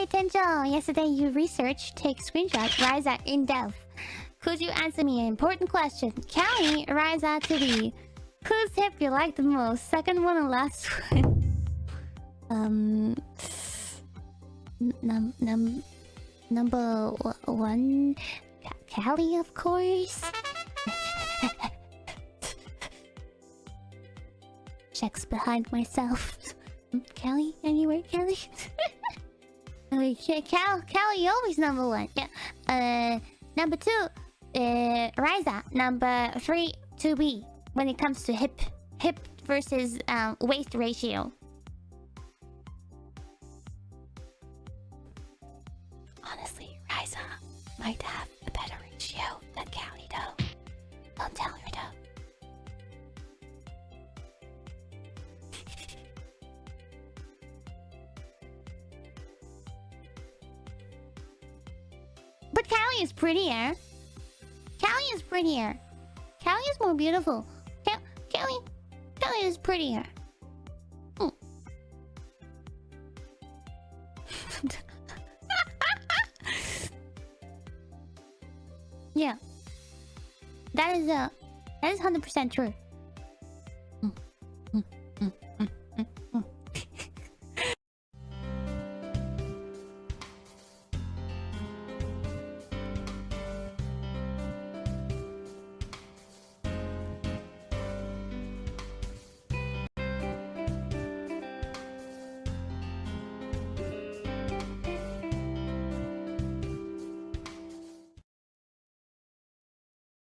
Tenjo. Yesterday you researched, take screenshot, Ryza in depth. Could you answer me an important question? Callie, Ryza to be. Whose hip you like the most? Second one and last one. Number one, Callie, of course. Checks behind myself. Callie, anywhere, Callie? Callie always number one. Yeah. Number two, Ryza. Number three, 2B. When it comes to hip versus waist ratio. Honestly, Ryza might have a better ratio than Callie though. Don't tell her though. But Callie is prettier. Callie is prettier. Callie is more beautiful. Callie is prettier. Yeah. That is 100% true.